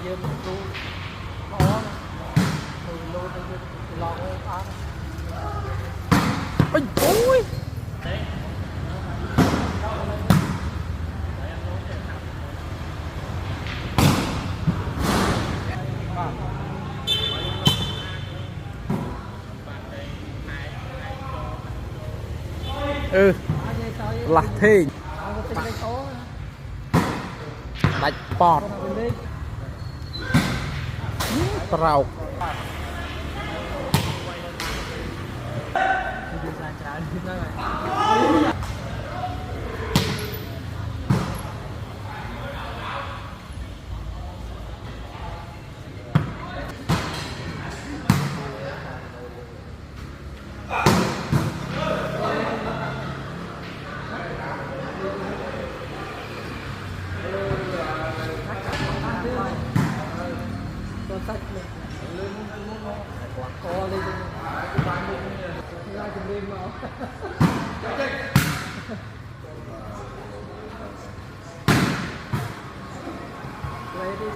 dương tu khó từ lô tới lo cái ôi ôi ừ là thì đánh bọt trầu sách lên co lên ra chừng đêm mà